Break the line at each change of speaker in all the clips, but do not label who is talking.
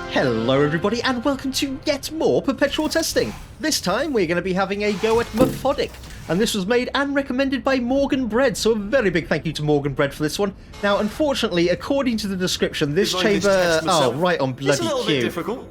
Hello everybody and welcome to yet more Perpetual Testing. This time we're going to be having a go at Methodic, and this was made and recommended by Morgan Bread, so a very big thank you to Morgan Bread for this one. Now unfortunately, according to the description, this chamber... Oh, right on bloody cue.
It's a little bit difficult.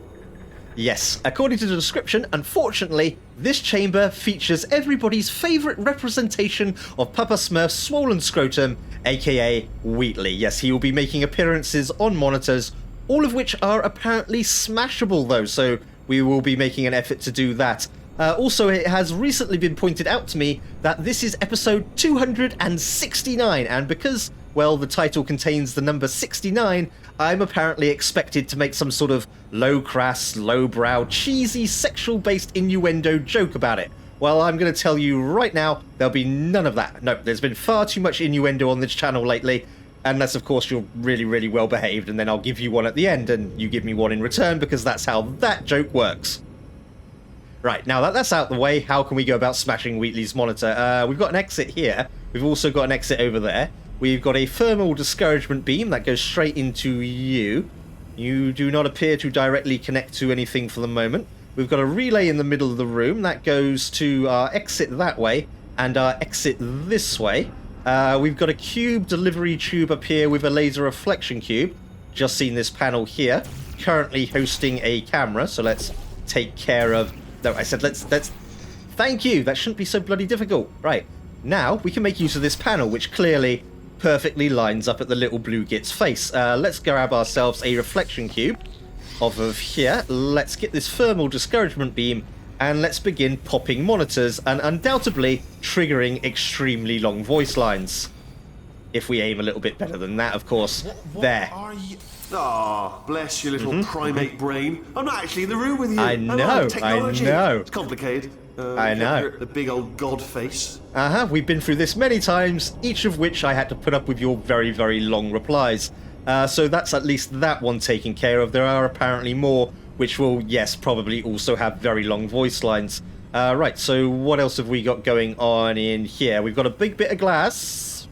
Yes, according to the description, unfortunately, this chamber features everybody's favourite representation of Papa Smurf's swollen scrotum, aka Wheatley. Yes, he will be making appearances on monitors, all of which are apparently smashable though, so we will be making an effort to do that. Also, it has recently been pointed out to me that this is episode 269, and because, well, the title contains the number 69, I'm apparently expected to make some sort of low-crass, low-brow, cheesy, sexual-based innuendo joke about it. Well, I'm going to tell you right now, there'll be none of that. No, there's been far too much innuendo on this channel lately, unless, of course, you're really, really well-behaved, and then I'll give you one at the end, and you give me one in return, because that's how that joke works. Right, now that that's out the way, how can we go about smashing Wheatley's monitor? We've got an exit here. We've also got an exit over there. We've got a thermal discouragement beam that goes straight into you. You do not appear to directly connect to anything for the moment. We've got a relay in the middle of the room that goes to our exit that way and our exit this way. We've got a cube delivery tube up here with a laser reflection cube. Just seen this panel here. Currently hosting a camera, so let's take care of... No, I said let's... Thank you! That shouldn't be so bloody difficult. Right, now we can make use of this panel, which clearly perfectly lines up at the little blue git's face. Let's grab ourselves a reflection cube off of here. Let's get this thermal discouragement beam, and let's begin popping monitors and undoubtedly triggering extremely long voice lines. If we aim a little bit better than that, of course.
What
there.
Are you... Ah, bless your little primate brain. I'm not actually in the room with you.
I know,
Technology.
I know.
It's complicated.
I know.
The big old god face.
We've been through this many times, each of which I had to put up with your very, very long replies. So that's at least that one taken care of. There are apparently more, which will, yes, probably also have very long voice lines. Right, so what else have we got going on in here? We've got a big bit of glass.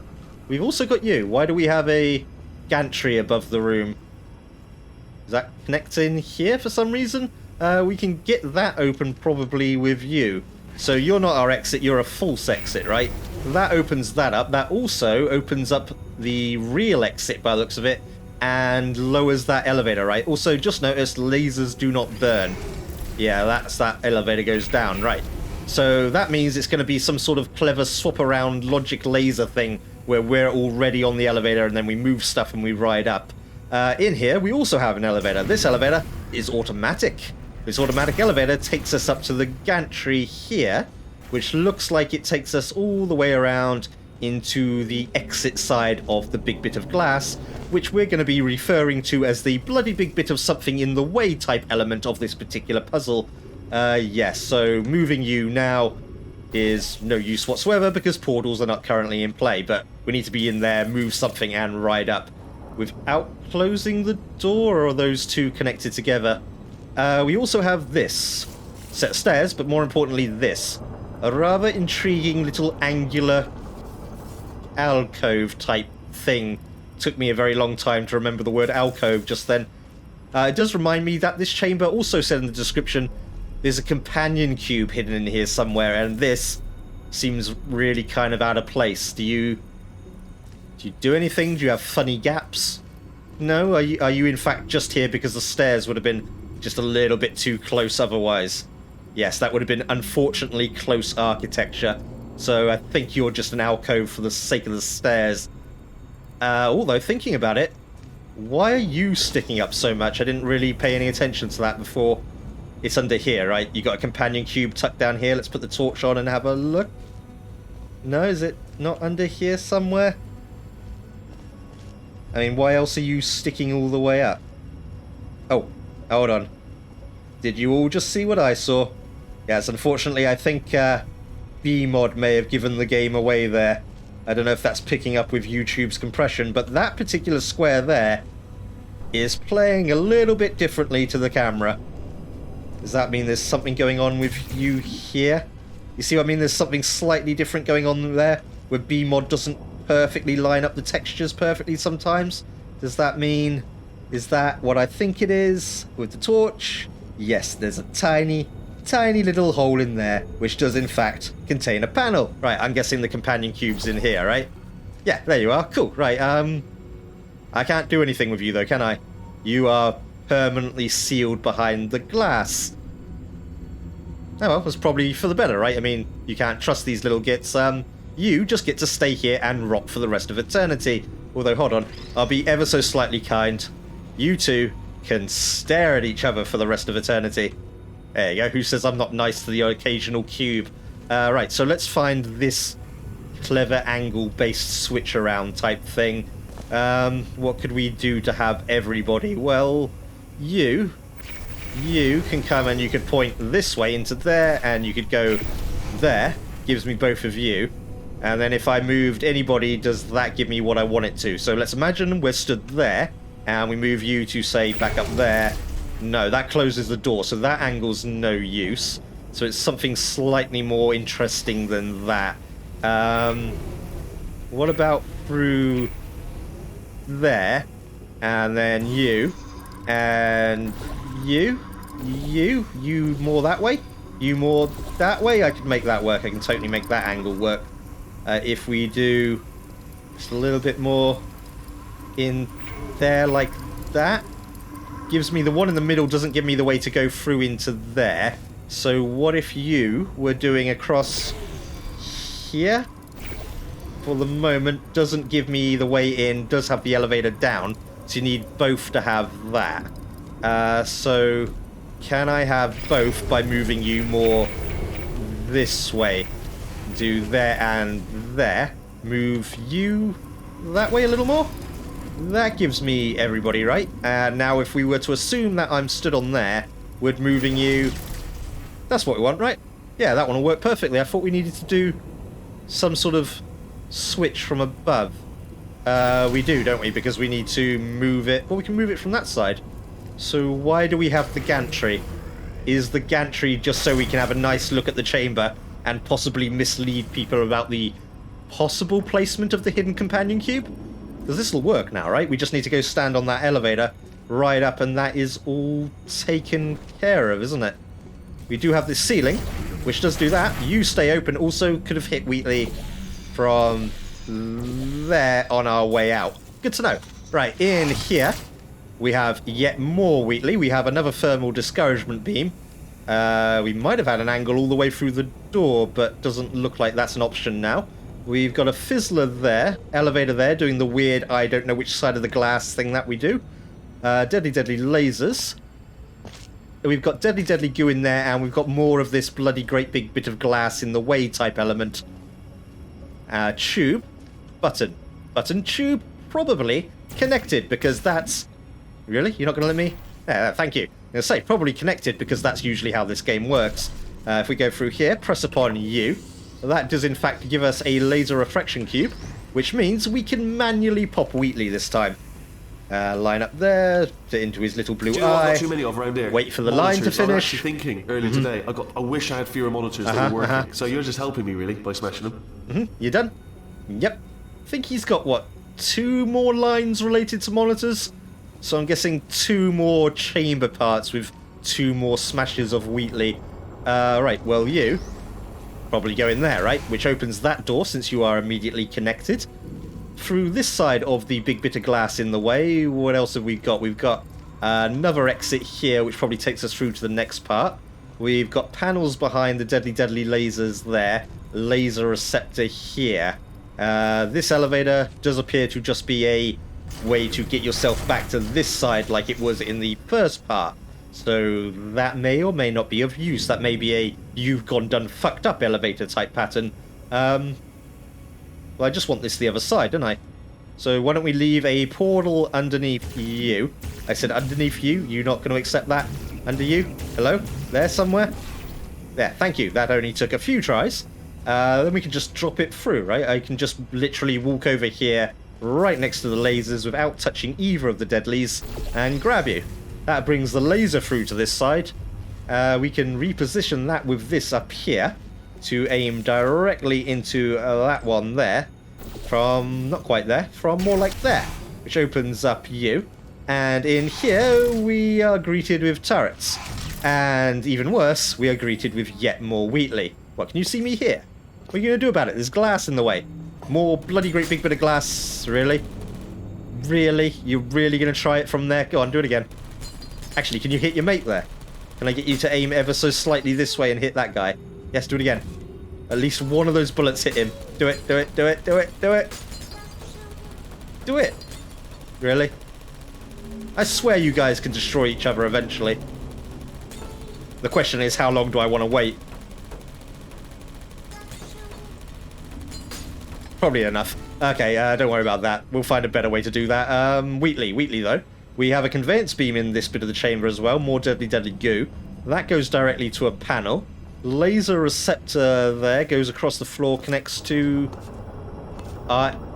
We've also got you. Why do we have a gantry above the room? Does that connect in here for some reason? We can get that open probably with you. So you're not our exit, you're a false exit, right? That opens that up. That also opens up the real exit by the looks of it and lowers that elevator, right? Also, just notice lasers do not burn. Yeah, that elevator goes down, right? So that means it's going to be some sort of clever swap around logic laser thing where we're already on the elevator and then we move stuff and we ride up. In here, we also have an elevator. This elevator is automatic. This automatic elevator takes us up to the gantry here, which looks like it takes us all the way around into the exit side of the big bit of glass, which we're going to be referring to as the bloody big bit of something in the way type element of this particular puzzle. Yes, so moving you now is no use whatsoever because portals are not currently in play, but we need to be in there, move something, and ride up. Without closing the door, or are those two connected together? We also have this set of stairs, but more importantly this. A rather intriguing little angular alcove type thing. Took me a very long time to remember the word alcove just then. It does remind me that this chamber also said in the description there's a companion cube hidden in here somewhere, and this seems really kind of out of place. Do you do anything? Do you have funny gaps? No? Are you in fact just here because the stairs would have been just a little bit too close otherwise? Yes, that would have been unfortunately close architecture. So I think you're just an alcove for the sake of the stairs. Although, thinking about it, why are you sticking up so much? I didn't really pay any attention to that before. It's under here, right? You got a companion cube tucked down here. Let's put the torch on and have a look. No, is it not under here somewhere? I mean, why else are you sticking all the way up? Oh, hold on. Did you all just see what I saw? Yes, unfortunately, I think BMod may have given the game away there. I don't know if that's picking up with YouTube's compression, but that particular square there is playing a little bit differently to the camera. Does that mean there's something going on with you here? You see what I mean? There's something slightly different going on there, where BMod doesn't perfectly line up the textures perfectly sometimes. Does that mean... Is that what I think it is with the torch? Yes, there's a tiny, tiny little hole in there, which does in fact contain a panel. Right, I'm guessing the companion cube's in here, right? Yeah, there you are. Cool. Right, I can't do anything with you though, can I? You are permanently sealed behind the glass. Oh well, that's probably for the better, right? I mean, you can't trust these little gits. You just get to stay here and rot for the rest of eternity. Although, hold on, I'll be ever so slightly kind. You two can stare at each other for the rest of eternity. There you go. Who says I'm not nice to the occasional cube? Right, so let's find this clever angle-based switch around type thing. What could we do to have everybody? Well, you can come and you could point this way into there, and you could go there. Gives me both of you. And then if I moved anybody, does that give me what I want it to? So let's imagine we're stood there, and we move you to, say, back up there. No, that closes the door, so that angle's no use. So it's something slightly more interesting than that. What about through there, and then you, and you more that way, you more that way? I could make that work. I can totally make that angle work. If we do just a little bit more in there like that, gives me the one in the middle, doesn't give me the way to go through into there. So what if you were doing across here? For the moment, doesn't give me the way in, does have the elevator down, so you need both to have that. So can I have both by moving you more this way? Do there and there. Move you that way a little more. That gives me everybody, right? And now if we were to assume that I'm stood on there, would moving you... That's what we want, right? Yeah, that one will work perfectly. I thought we needed to do some sort of switch from above. We do, don't we? Because we need to move it. Well, we can move it from that side. So why do we have the gantry? Is the gantry just so we can have a nice look at the chamber and possibly mislead people about the possible placement of the hidden companion cube? Because this will work now, right? We just need to go stand on that elevator, ride up, and that is all taken care of, isn't it? We do have this ceiling, which does do that. You stay open. Also could have hit Wheatley from there on our way out. Good to know. Right, in here, we have yet more Wheatley. We have another thermal discouragement beam. We might have had an angle all the way through the door, but doesn't look like that's an option now. We've got a fizzler there, elevator there, doing the weird I don't know which side of the glass thing that we do. Deadly lasers. We've got deadly goo in there, and we've got more of this bloody great big bit of glass in the way type element. Tube. Button. Tube. Probably connected, because that's... Really? You're not going to let me? Yeah, thank you. I'm going to say, probably connected, because that's usually how this game works. If we go through here, press upon you. That does in fact give us a laser refraction cube, which means we can manually pop Wheatley this time. Line up there, into his little blue
Do you know what I've
eye.
got too many of around here?
Wait for the line to
Monitors. I was
finish.
actually thinking earlier today, I wish I had fewer monitors that were working. So you're just helping me, really, by smashing them.
You done? Yep. I think he's got, what, 2 more lines related to monitors? So I'm guessing 2 more chamber parts with 2 more smashes of Wheatley. Right, well, you probably go in there, right? Which opens that door, since you are immediately connected. Through this side of the big bit of glass in the way, what else have we got? We've got another exit here, which probably takes us through to the next part. We've got panels behind the deadly lasers there. Laser receptor here. This elevator does appear to just be a way to get yourself back to this side like it was in the first part. So that may or may not be of use. That may be a you've gone done fucked up elevator type pattern. Well, I just want this the other side, don't I? So why don't we leave a portal underneath you? I said underneath you. You not going to accept that? Under you? Hello? There somewhere? There, thank you. That only took a few tries. Then we can just drop it through, right? I can just literally walk over here right next to the lasers without touching either of the deadlies and grab you. That brings the laser through to this side. We can reposition that with this up here to aim directly into that one there. From, not quite there, from more like there. which opens up you. And in here, we are greeted with turrets. And even worse, we are greeted with yet more Wheatley. What, can you see me here? What are you going to do about it? There's glass in the way. More bloody great big bit of glass. Really? Really? You're really going to try it from there? Go on, do it again. Actually, can you hit your mate there? Can I get you to aim ever so slightly this way and hit that guy? Yes, do it again. At least one of those bullets hit him. Do it, do it, do it, do it, do it. Do it. Really? I swear you guys can destroy each other eventually. The question is, how long do I want to wait? Probably enough. Okay, don't worry about that. We'll find a better way to do that. Wheatley though. We have a conveyance beam in this bit of the chamber as well. More deadly goo. That goes directly to a panel. Laser receptor there goes across the floor, connects to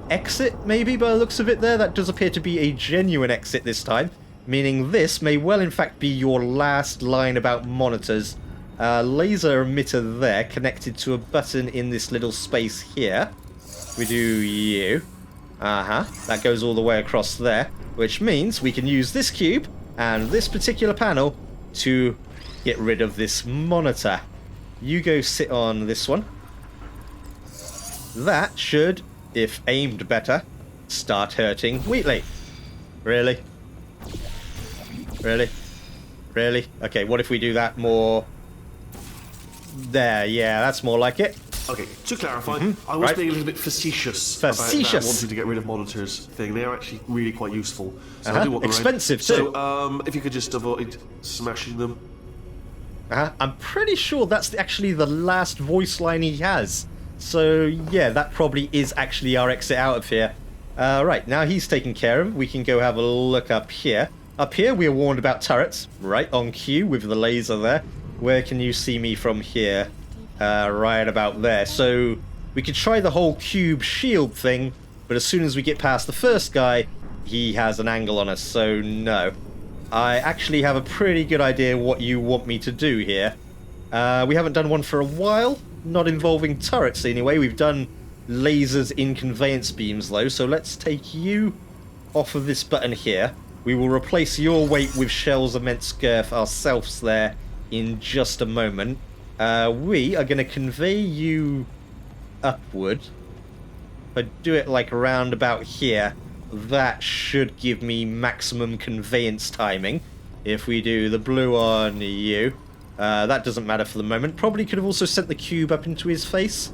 exit, maybe, by the looks of it there. That does appear to be a genuine exit this time, meaning this may well in fact be your last line about monitors. Laser emitter there, connected to a button in this little space here. We do you. That goes all the way across there, which means we can use this cube and this particular panel to get rid of this monitor. You go sit on this one. That should, if aimed better, start hurting Wheatley. Really? Really? Really? Okay, what if we do that more... There, yeah, that's more like it.
Okay, to clarify, I was being a little bit facetious about that wanting to get rid of monitors thing. They are actually really quite useful. So I do want them
expensive
around.
too.
So, if you could just avoid smashing them.
I'm pretty sure that's actually the last voice line he has. So, yeah, that probably is actually our exit out of here. Right, now he's taken care of. We can go have a look up here. Up here, we are warned about turrets. Right, on cue with the laser there. Where can you see me from here? Right about there. So, we could try the whole cube shield thing, but as soon as we get past the first guy, he has an angle on us, so no. I actually have a pretty good idea what you want me to do here. We haven't done one for a while, not involving turrets anyway. We've done lasers in conveyance beams though, so let's take you off of this button here. We will replace your weight with Shell's immense girth ourselves there in just a moment. We are going to convey you upward. If I do it like around about here, that should give me maximum conveyance timing. If we do the blue on you, that doesn't matter for the moment. Probably could have also sent the cube up into his face.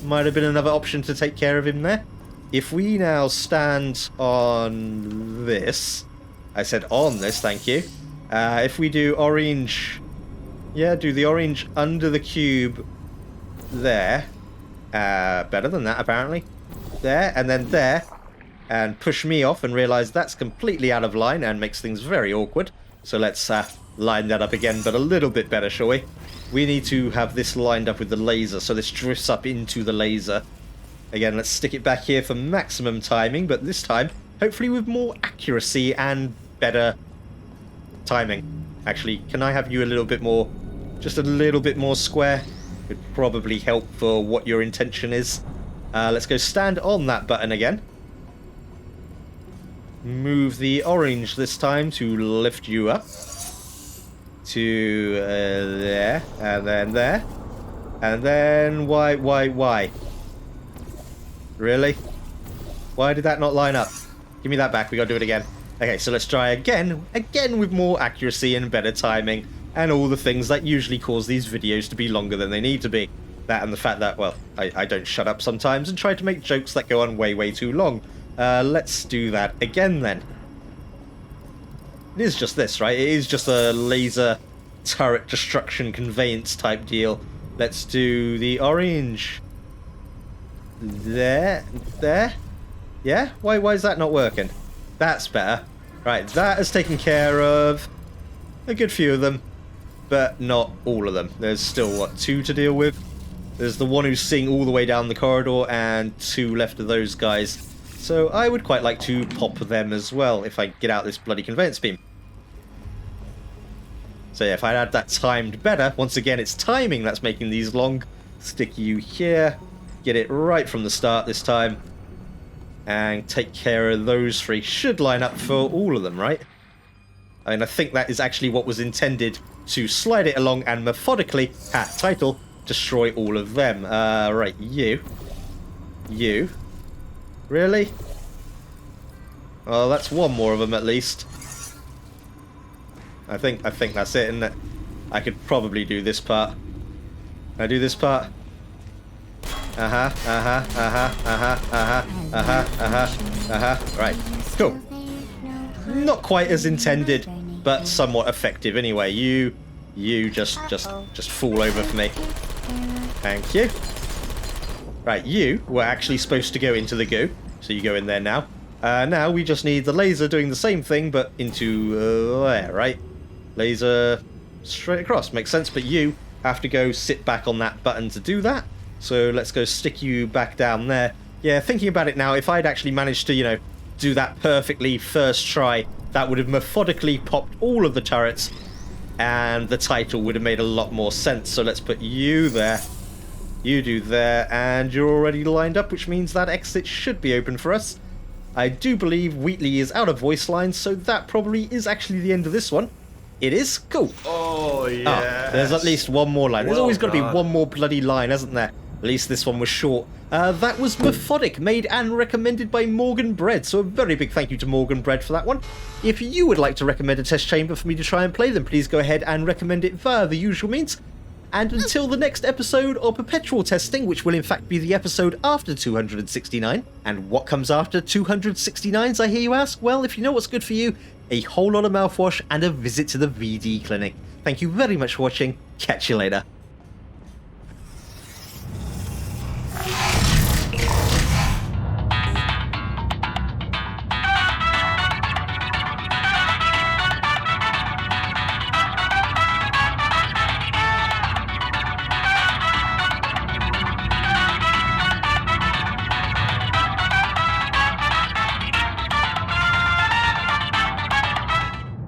Might have been another option to take care of him there. If we now stand on this, I said on this, thank you. If we do orange, yeah, do the orange under the cube there. Better than that apparently. There, and then there. And push me off and realize that's completely out of line and makes things very awkward. So let's line that up again, but a little bit better, shall we? We need to have this lined up with the laser, so this drifts up into the laser. Again, let's stick it back here for maximum timing, but this time, hopefully with more accuracy and better timing. Actually, can I have you a little bit more, just a little bit more square? Could probably help for what your intention is. Let's go stand on that button again. Move the orange this time to lift you up. To there, and then there. And then why? Really? Why did that not line up? Give me that back, we gotta do it again. Okay, so let's try again with more accuracy and better timing, and all the things that usually cause these videos to be longer than they need to be. That and the fact that, well, I don't shut up sometimes and try to make jokes that go on way too long. Let's do that again then. It is just this, right? It is just a laser turret destruction conveyance type deal. Let's do the orange. There. Yeah? Why is that not working? That's better. Right, that has taken care of a good few of them, but not all of them. There's still, what, 2 to deal with? There's the one who's seeing all the way down the corridor and 2 left of those guys. So I would quite like to pop them as well if I get out this bloody conveyance beam. So yeah, if I had that timed better, once again it's timing that's making these long. Stick you here, get it right from the start this time. and take care of those three. Should line up for all of them, right? And I think that is actually what was intended, to slide it along and methodically, title, destroy all of them. Right, you. Really? Oh, that's one more of them at least. I think that's it, isn't it? I could probably do this part. Can I do this part? Right, cool. Not quite as intended, but somewhat effective anyway. You just fall over for me. Thank you. Right, you were actually supposed to go into the goo, so you go in there now. Now we just need the laser doing the same thing, but into there, right? Laser straight across. Makes sense, but you have to go sit back on that button to do that. So let's go stick you back down there. Yeah, thinking about it now, if I'd actually managed to, you know, do that perfectly first try, that would have methodically popped all of the turrets, and the title would have made a lot more sense. So let's put you there. You do there, and you're already lined up, which means that exit should be open for us. I do believe Wheatley is out of voice lines, so that probably is actually the end of this one. It is? Cool.
Oh, yeah.
There's at least one more line. There's always got to be one more bloody line, hasn't there? At least this one was short. That was Methodic, made and recommended by Morgan Bread, so a very big thank you to Morgan Bread for that one. If you would like to recommend a test chamber for me to try and play, then please go ahead and recommend it via the usual means. And until the next episode of Perpetual Testing, which will in fact be the episode after 269. And what comes after 269s, I hear you ask? Well, if you know what's good for you, a whole lot of mouthwash and a visit to the VD clinic. Thank you very much for watching. Catch you later.